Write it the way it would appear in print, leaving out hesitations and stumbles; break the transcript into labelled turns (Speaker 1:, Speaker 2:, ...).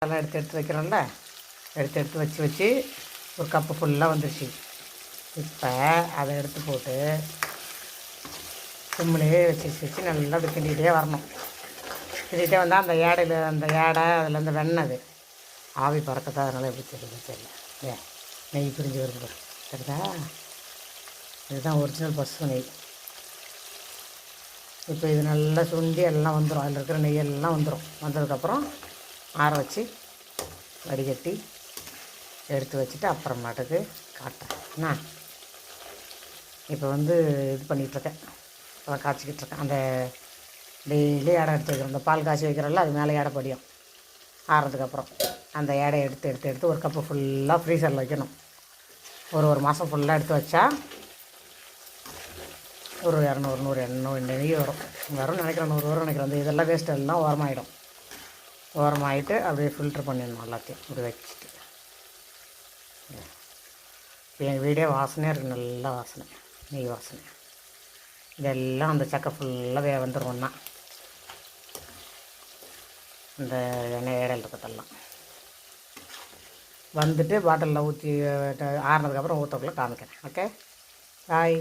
Speaker 1: அதெல்லாம் எடுத்து வைக்கிறோம்ல, எடுத்து வச்சு ஒரு கப்பு ஃபுல்லாக வந்துருச்சு. இப்போ அதை எடுத்து போட்டு சிம்மிலே வச்சு நல்லா அப்படி கிண்டிகிட்டே வரணும். கிண்டிகிட்டே வந்தால் அந்த ஏடை அதில் அந்த வெண்ணெய் அது ஆவி பறக்கத்தான், அதனால் எப்படி தெரியல நெய் பிரிஞ்சு வருது சரிதா. இதுதான் ஒரிஜினல் பசு நெய். இப்போ இது நல்லா சுண்டி எல்லாம் வந்துடும், அதில் இருக்கிற நெய்யெல்லாம் வந்துடும். வந்ததுக்கப்புறம் ஆற வச்சு வடிகட்டி எடுத்து வச்சுட்டு அப்புறமாட்டுக்கு காட்டுறேன் என்ன. இப்போ இது பண்ணிகிட்ருக்கேன், அதை காய்ச்சிக்கிட்டு இருக்கேன். அந்த டெய்லி ஏடை எடுத்து வைக்கிறோம், இந்த பால் காய்ச்சி வைக்கிறோம்ல, அது மேலே ஏடை படியும். ஆறதுக்கப்புறம் அந்த ஏடை எடுத்து ஒரு கப்பு ஃபுல்லாக ஃப்ரீசரில் வைக்கணும். ஒரு மாதம் ஃபுல்லாக எடுத்து வச்சா ஒரு 200 நெய் வரும்னு நினைக்கிறேன். 100 வரும்னு நினைக்கிறேன். அந்த இதெல்லாம் வேஸ்ட்டு எல்லாம் ஓரமாகிட்டு அப்படியே ஃபில்ட்ரு பண்ணிடணும் எல்லாத்தையும் இப்படி வச்சுட்டு. இப்போ எங்கள் வீடே வாசனையாக இருக்குது, நல்ல வாசனை, நெய் வாசனை. இதெல்லாம் அந்த சக்கை ஃபுல்லாக வந்துடும்னா இந்த எண்ணெய் ஏடையில் இருக்கிறதெல்லாம் வந்துட்டு பாட்டிலில் ஊற்றி ஆறுனதுக்கப்புறம் ஊற்றக்குள்ளே காமிக்கிறேன். ஓகே, பாய்.